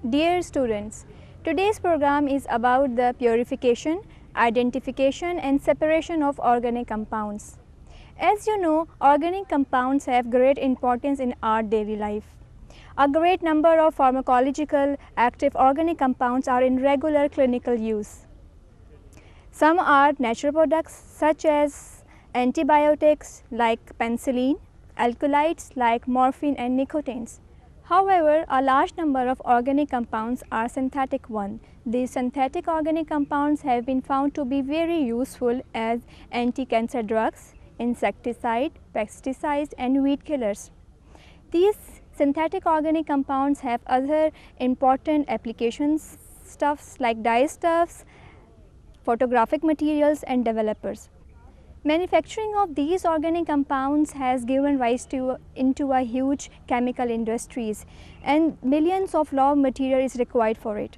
Dear students, today's program is about the purification, identification and separation of organic compounds. As you know, organic compounds have great importance in our daily life. A great number of pharmacological active organic compounds are in regular clinical use. Some are natural products such as antibiotics like penicillin, alkaloids like morphine and nicotines. However, a large number of organic compounds are synthetic ones. These synthetic organic compounds have been found to be very useful as anti-cancer drugs, insecticide, pesticides and weed killers. These synthetic organic compounds have other important applications, stuffs like dyestuffs, photographic materials and developers. Manufacturing of these organic compounds has given rise into a huge chemical industries and millions of raw material is required for it.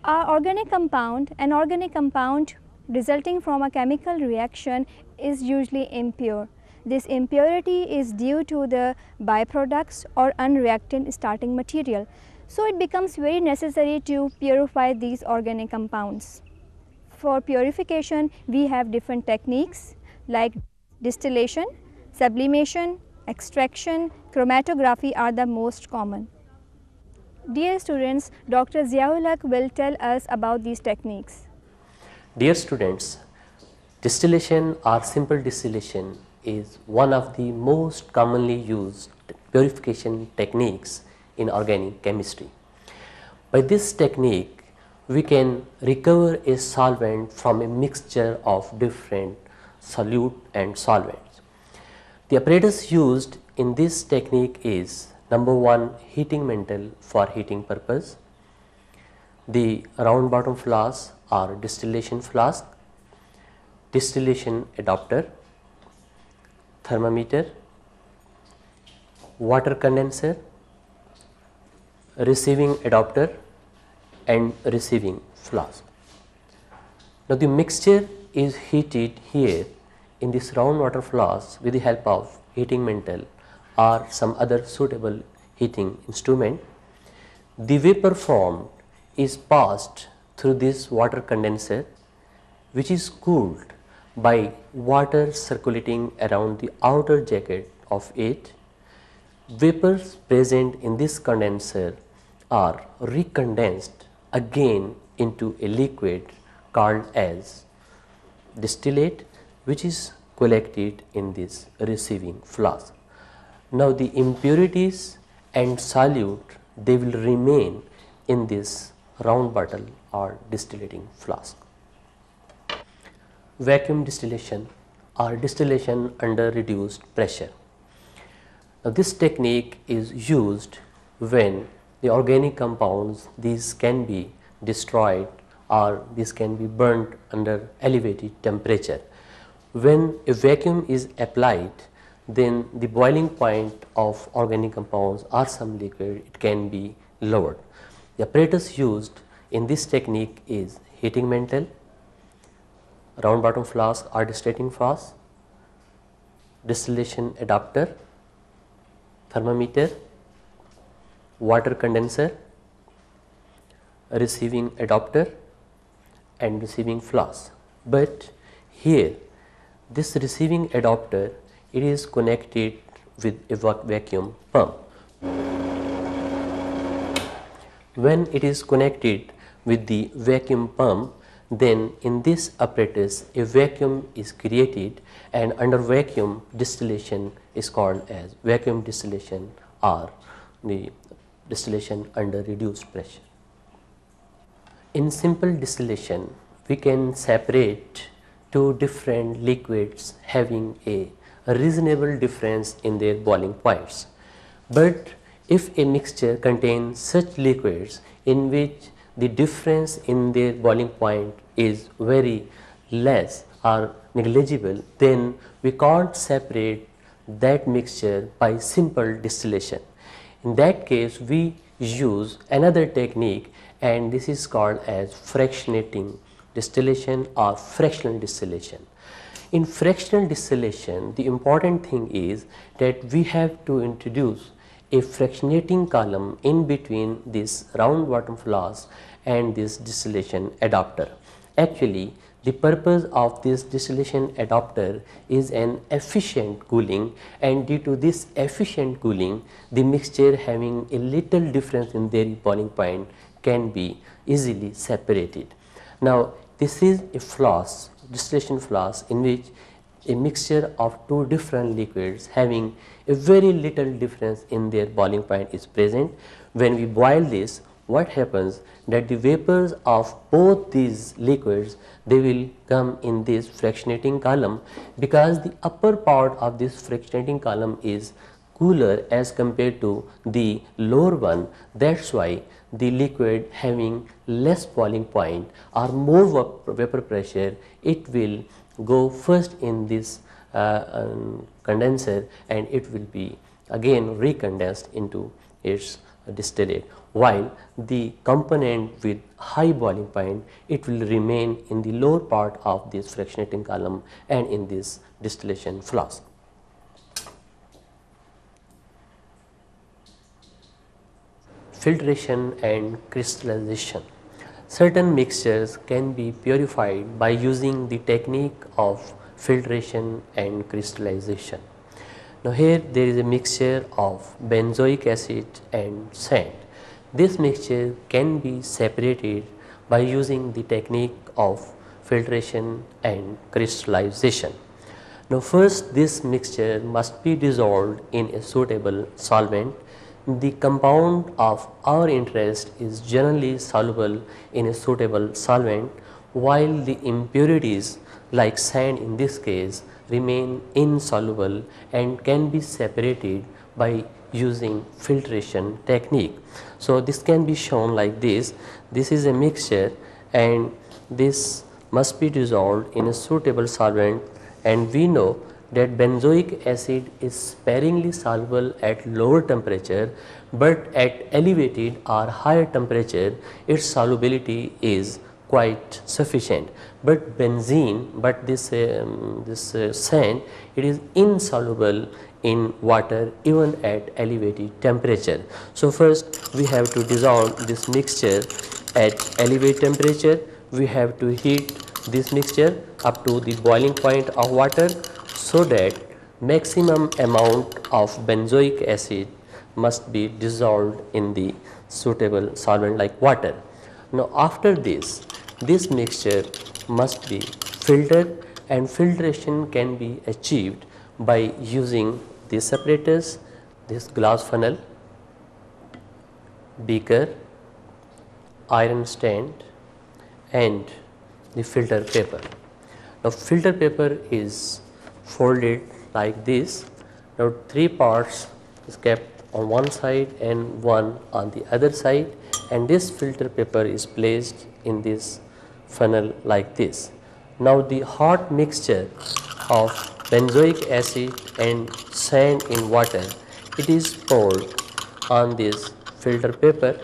An organic compound resulting from a chemical reaction is usually impure. This impurity is due to the byproducts or unreactant starting material. So it becomes very necessary to purify these organic compounds. For purification, we have different techniques like distillation, sublimation, extraction, chromatography are the most common. Dear students, Dr. Ziaul Haq will tell us about these techniques. Dear students, distillation or simple distillation is one of the most commonly used purification techniques in organic chemistry. By this technique, we can recover a solvent from a mixture of different solute and solvents. The apparatus used in this technique is number one, heating mantle for heating purpose, the round bottom flask or distillation flask, distillation adapter, thermometer, water condenser, receiving adapter and receiving flask. Now the mixture is heated here in this round water flask with the help of heating mantle or some other suitable heating instrument. The vapor formed is passed through this water condenser, which is cooled by water circulating around the outer jacket of it. Vapors present in this condenser are recondensed again into a liquid called as distillate, which is collected in this receiving flask. Now the impurities and solute, they will remain in this round bottle or distillating flask. Vacuum distillation or distillation under reduced pressure. Now this technique is used when the organic compounds, these can be destroyed or these can be burnt under elevated temperature. When a vacuum is applied, then the boiling point of organic compounds or some liquid, it can be lowered. The apparatus used in this technique is heating mantle, round bottom flask or distillating flask, distillation adapter, thermometer, water condenser, receiving adapter and receiving flask. But here this receiving adapter, it is connected with a vacuum pump. When it is connected with the vacuum pump, then in this apparatus a vacuum is created, and under vacuum distillation is called as vacuum distillation or the distillation under reduced pressure. In simple distillation, we can separate two different liquids having a reasonable difference in their boiling points. But if a mixture contains such liquids in which the difference in their boiling point is very less or negligible, then we can't separate that mixture by simple distillation. In that case, we use another technique, and this is called as fractionating distillation or fractional distillation. In fractional distillation, the important thing is that we have to introduce a fractionating column in between this round bottom flask and this distillation adapter. Actually, the purpose of this distillation adapter is an efficient cooling, and due to this efficient cooling, the mixture having a little difference in their boiling point can be easily separated. Now, this is a flask, distillation flask, in which a mixture of two different liquids having a very little difference in their boiling point is present. When we boil this, what happens that the vapors of both these liquids, they will come in this fractionating column, because the upper part of this fractionating column is cooler as compared to the lower one. That's why the liquid having less boiling point or more vapor pressure, it will go first in this condenser, and it will be again recondensed into its distillate, while the component with high boiling point, it will remain in the lower part of this fractionating column and in this distillation flask. Filtration and crystallization. Certain mixtures can be purified by using the technique of filtration and crystallization. Now, here there is a mixture of benzoic acid and sand. This mixture can be separated by using the technique of filtration and crystallization. Now, first this mixture must be dissolved in a suitable solvent. The compound of our interest is generally soluble in a suitable solvent, while the impurities like sand in this case remain insoluble and can be separated by using filtration technique. So, this can be shown like this. This is a mixture and this must be dissolved in a suitable solvent, and we know that benzoic acid is sparingly soluble at lower temperature, but at elevated or higher temperature its solubility is quite sufficient. But this sand, it is insoluble in water even at elevated temperature. So, first we have to dissolve this mixture at elevated temperature. We have to heat this mixture up to the boiling point of water, so that maximum amount of benzoic acid must be dissolved in the suitable solvent like water. Now, after this mixture must be filtered, and filtration can be achieved by using these separators, this glass funnel, beaker, iron stand, and the filter paper. Now, filter paper is folded like this. Now, three parts is kept on one side and one on the other side, and this filter paper is placed in this funnel like this. Now, the hot mixture of benzoic acid and sand in water, it is poured on this filter paper.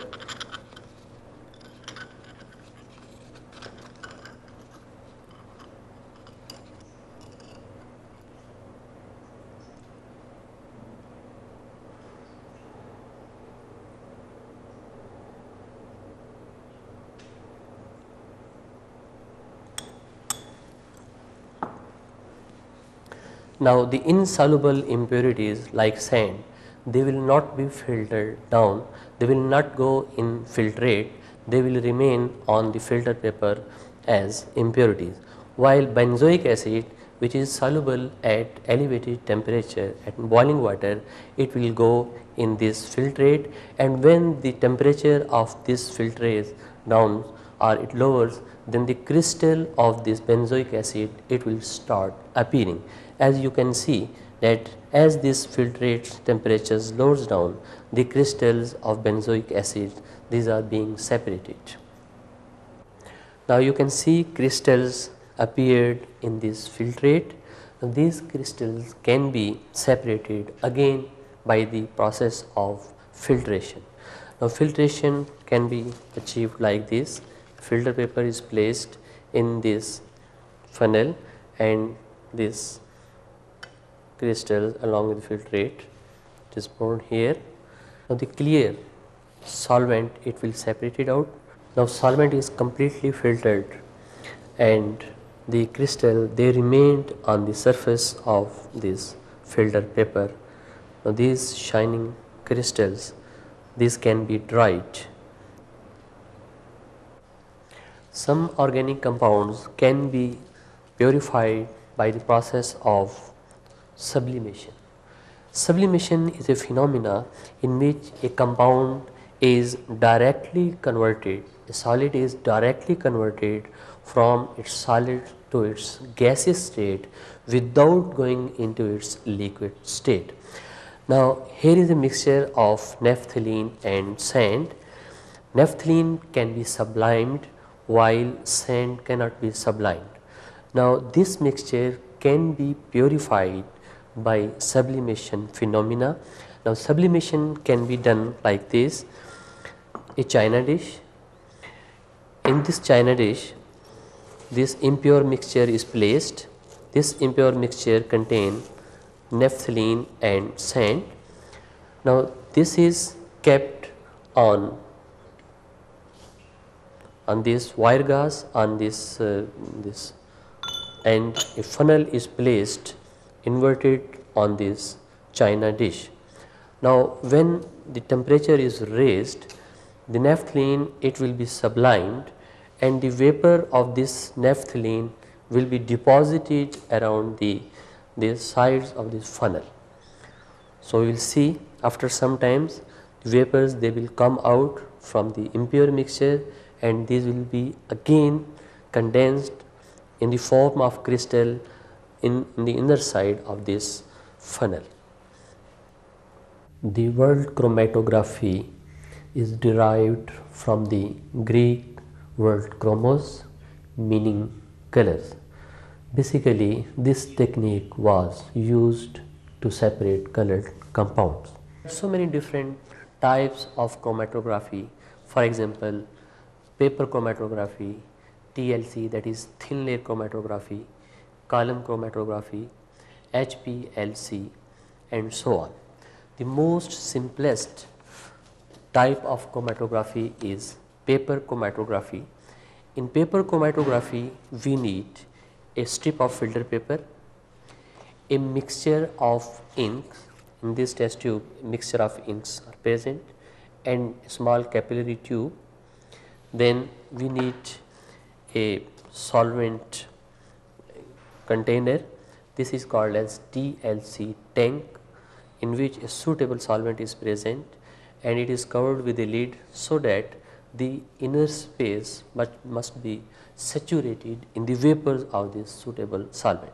Now, the insoluble impurities like sand, they will not be filtered down, they will not go in filtrate, they will remain on the filter paper as impurities, while benzoic acid, which is soluble at elevated temperature at boiling water, it will go in this filtrate, and when the temperature of this filtrate down or it lowers, then the crystal of this benzoic acid, it will start appearing. As you can see that as this filtrate temperatures lowers down, the crystals of benzoic acid, these are being separated. Now, you can see crystals appeared in this filtrate. Now, these crystals can be separated again by the process of filtration. Now, filtration can be achieved like this. Filter paper is placed in this funnel, and this crystals along with the filtrate, it is poured here. Now the clear solvent, it will separate it out. Now solvent is completely filtered and the crystal, they remained on the surface of this filter paper. Now these shining crystals, these can be dried. Some organic compounds can be purified by the process of sublimation. Sublimation is a phenomena in which a compound is directly converted, a solid is directly converted from its solid to its gaseous state without going into its liquid state. Now here is a mixture of naphthalene and sand. Naphthalene can be sublimed while sand cannot be sublimed. Now this mixture can be purified by sublimation phenomena. Now sublimation can be done like this: a china dish. In this china dish, this impure mixture is placed. This impure mixture contains naphthalene and sand. Now this is kept on this wire gas, on this and a funnel is placed inverted on this china dish. Now when the temperature is raised, the naphthalene, it will be sublimed and the vapor of this naphthalene will be deposited around the sides of this funnel. So we will see after some times the vapors, they will come out from the impure mixture and these will be again condensed in the form of crystal in the inner side of this funnel. The word chromatography is derived from the Greek word chromos, meaning colors. Basically this technique was used to separate colored compounds. So many different types of chromatography. For example, paper chromatography, TLC, that is thin layer chromatography, column chromatography, HPLC, and so on. The most simplest type of chromatography is paper chromatography. In paper chromatography, we need a strip of filter paper, a mixture of inks. In this test tube, a mixture of inks are present, and a small capillary tube. Then we need a solvent container. This is called as TLC tank, in which a suitable solvent is present and it is covered with a lid so that the inner space must be saturated in the vapors of this suitable solvent.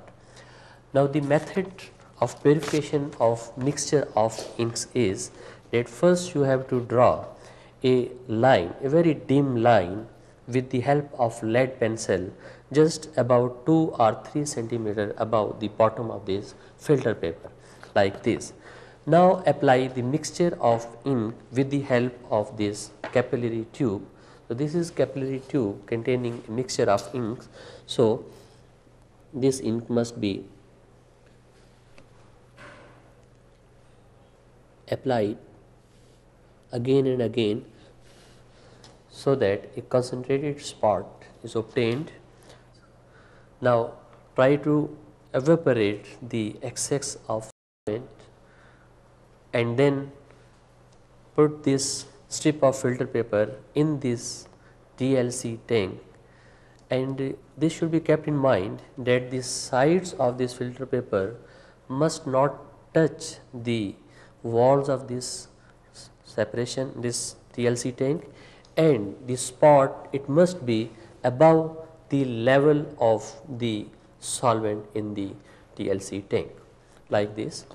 Now the method of purification of mixture of inks is that first you have to draw a line, a very dim line, with the help of lead pencil just about 2 or 3 centimeter above the bottom of this filter paper, like this. Now apply the mixture of ink with the help of this capillary tube. So this is capillary tube containing a mixture of inks. So this ink must be applied again and again so that a concentrated spot is obtained. Now try to evaporate the excess of solvent and then put this strip of filter paper in this TLC tank, and this should be kept in mind that the sides of this filter paper must not touch the walls of this separation, this TLC tank, and the spot, it must be above the level of the solvent in the TLC tank, like this.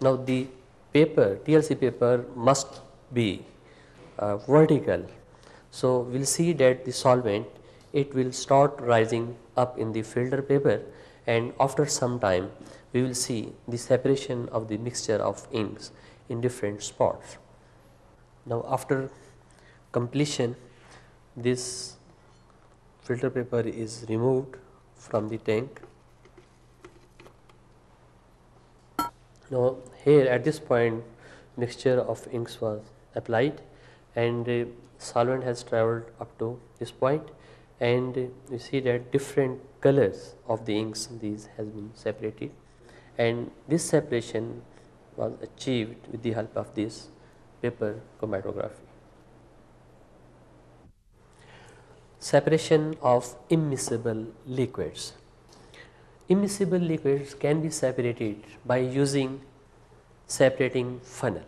Now the paper, TLC paper must be vertical. So we will see that the solvent, it will start rising up in the filter paper, and after some time we will see the separation of the mixture of inks in different spots. Now after completion, this filter paper is removed from the tank. Now here at this point mixture of inks was applied and solvent has traveled up to this point, and you see that different colors of the inks, these has been separated, and this separation was achieved with the help of this paper chromatography. Separation of immiscible liquids. Immiscible liquids can be separated by using separating funnel.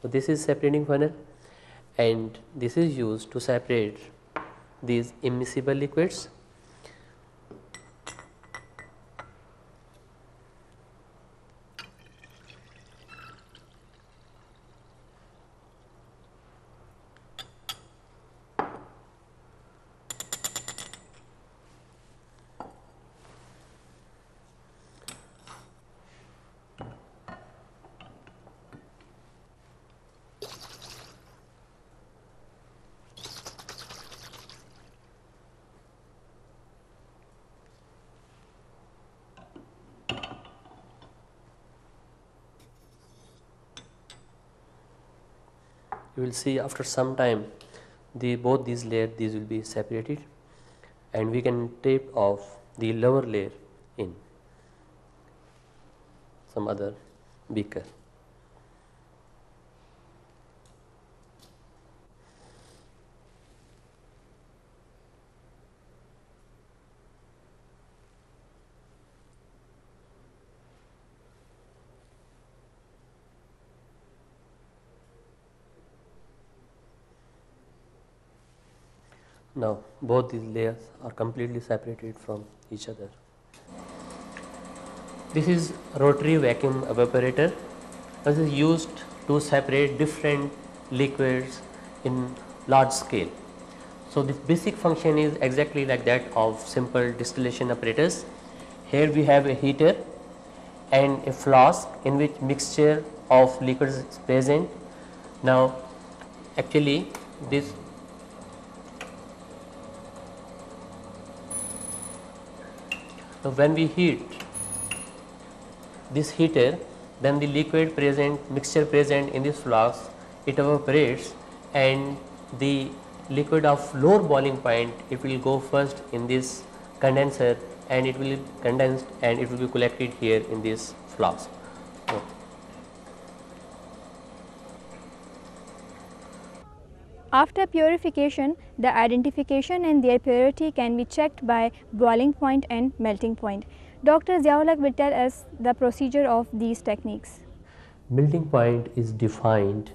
So this is separating funnel, and this is used to separate these immiscible liquids. You will see after some time both these layers, these will be separated, and we can tape off the lower layer in some other beaker. Now both these layers are completely separated from each other. This is rotary vacuum evaporator. This is used to separate different liquids in large scale. So the basic function is exactly like that of simple distillation apparatus. Here we have a heater and a flask in which mixture of liquids is present. Now actually this so when we heat this heater, then the liquid present, mixture present in this flask, it evaporates, and the liquid of lower boiling point, it will go first in this condenser, and it will be condensed and it will be collected here in this flask. So, after purification, the identification and their purity can be checked by boiling point and melting point. Dr. Ziaul will tell us the procedure of these techniques. melting point is defined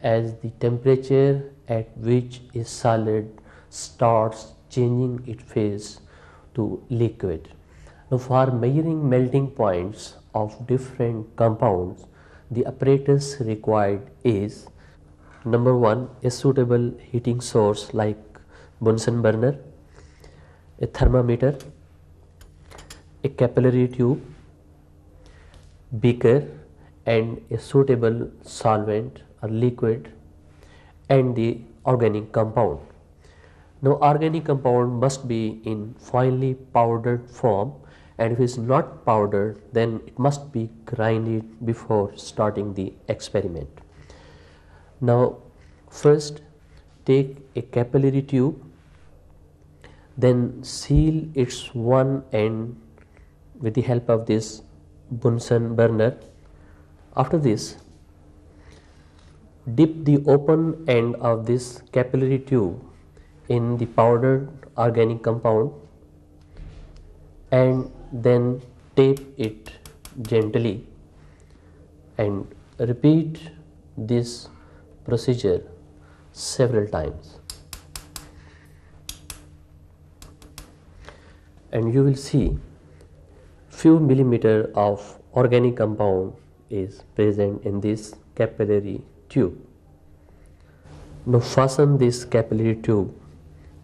as the temperature at which a solid starts changing its phase to liquid. Now for measuring melting points of different compounds, the apparatus required is number 1, a suitable heating source like Bunsen burner, a thermometer, a capillary tube, beaker, and a suitable solvent or liquid, and the organic compound. Now organic compound must be in finely powdered form, and if it is not powdered, then it must be grinded before starting the experiment. Now first take a capillary tube, then seal its one end with the help of this Bunsen burner. After this, dip the open end of this capillary tube in the powdered organic compound and then tape it gently, and repeat this procedure several times, and you will see few millimeter of organic compound is present in this capillary tube. Now fasten this capillary tube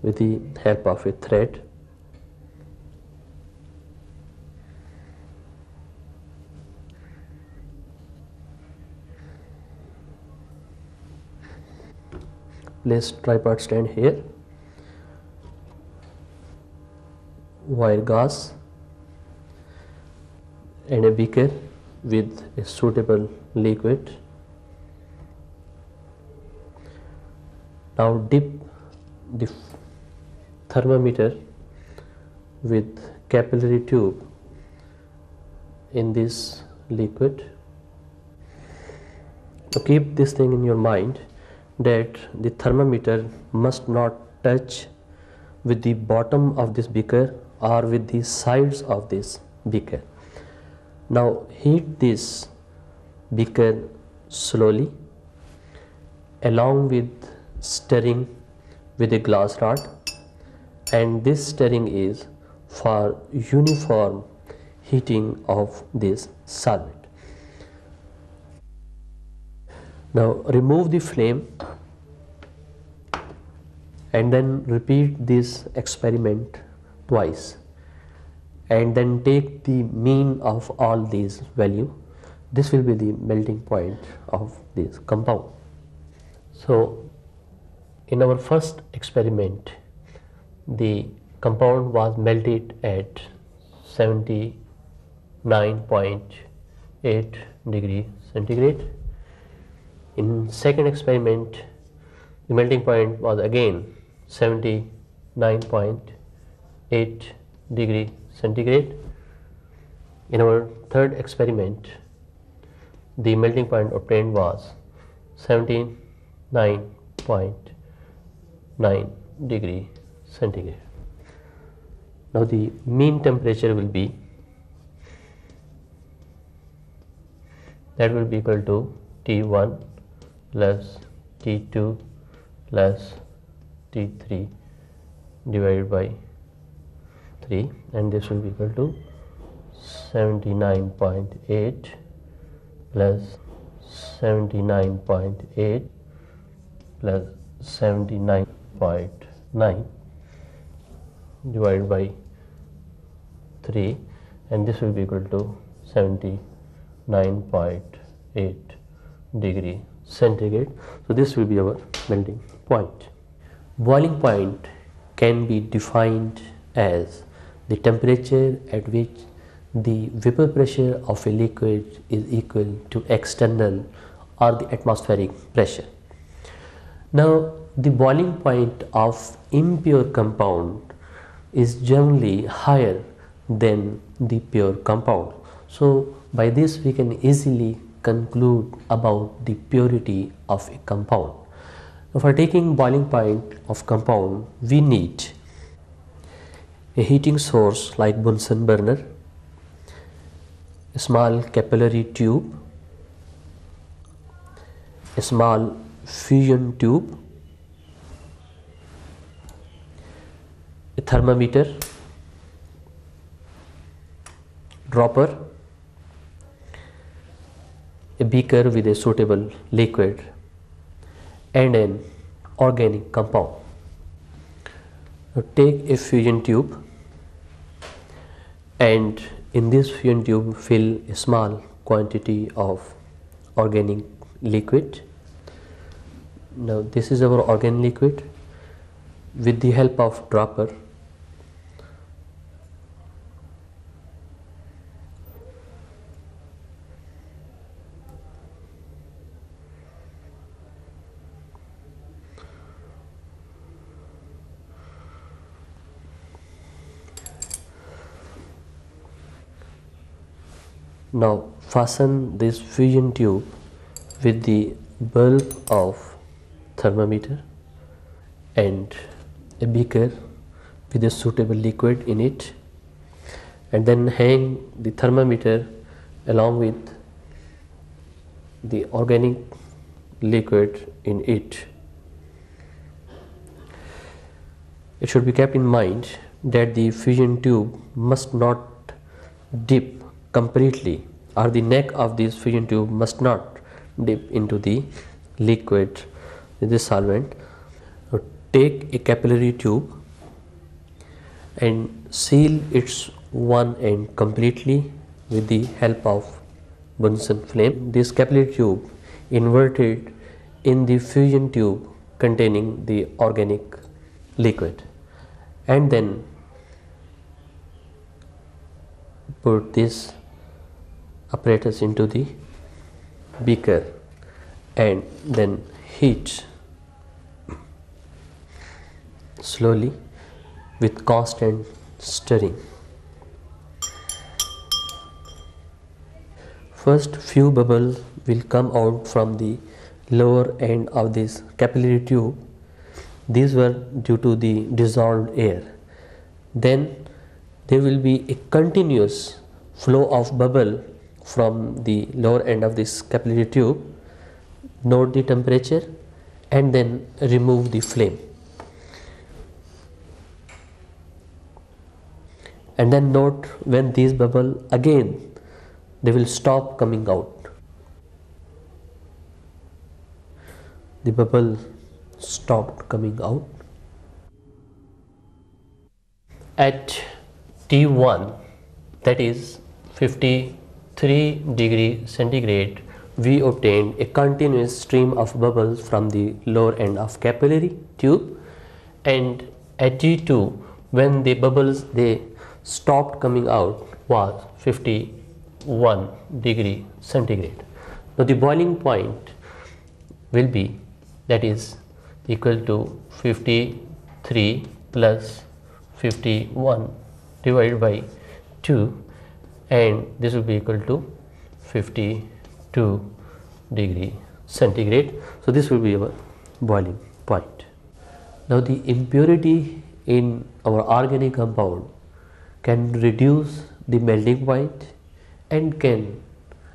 with the help of a thread. place tripod stand here, wire gauze and a beaker with a suitable liquid. Now dip the thermometer with capillary tube in this liquid. So keep this thing in your mind that the thermometer must not touch with the bottom of this beaker or with the sides of this beaker. Now heat this beaker slowly along with stirring with a glass rod, and this stirring is for uniform heating of this solvent. Now remove the flame and then repeat this experiment twice, and then take the mean of all these values. This will be the melting point of this compound. So in our first experiment, the compound was melted at 79.8 degree centigrade. In second experiment, the melting point was again 79.8 degree centigrade. In our third experiment, the melting point obtained was 79.9 degree centigrade. Now the mean temperature will be, that will be equal to T1 plus T2 plus T3 divided by 3, and this will be equal to 79.8 plus 79.8 plus 79.9 divided by 3, and this will be equal to 79.8 degree centigrade. So this will be our melting point. Boiling point can be defined as the temperature at which the vapor pressure of a liquid is equal to external or the atmospheric pressure. Now the boiling point of impure compound is generally higher than the pure compound. So by this we can easily conclude about the purity of a compound. Now for taking boiling point of compound, we need a heating source like Bunsen burner, a small capillary tube, a small fusion tube, a thermometer, dropper, a beaker with a suitable liquid, and an organic compound. Now take a fusion tube, and in this fusion tube fill a small quantity of organic liquid. Now this is our organic liquid. With the help of dropper, now fasten this fusion tube with the bulb of thermometer and a beaker with a suitable liquid in it, and then hang the thermometer along with the organic liquid in it. It should be kept in mind that the fusion tube must not dip completely, or the neck of this fusion tube must not dip into the liquid in this solvent. Now take a capillary tube and seal its one end completely with the help of Bunsen flame. This capillary tube inverted in the fusion tube containing the organic liquid, and then put this apparatus into the beaker and then heat slowly with constant stirring. First few bubbles will come out from the lower end of this capillary tube. These were due to the dissolved air. Then there will be a continuous flow of bubble from the lower end of this capillary tube. Note the temperature and then remove the flame. And then note when these bubbles again, they will stop coming out. The bubble stopped coming out. At T1, that is 53 degrees centigrade, we obtained a continuous stream of bubbles from the lower end of capillary tube, and at T2, when the bubbles they stopped coming out was 51 degree centigrade. Now the boiling point will be, that is equal to 53 plus 51 divided by 2, and this will be equal to 52 degree centigrade. So this will be our boiling point. Now the impurity in our organic compound can reduce the melting point and can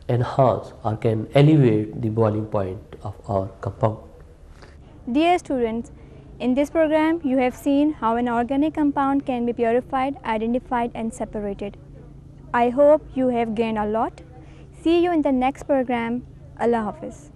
enhance or can elevate the boiling point of our compound. Dear students, in this program you have seen how an organic compound can be purified, identified and separated. I hope you have gained a lot. See you in the next program. Allah Hafiz.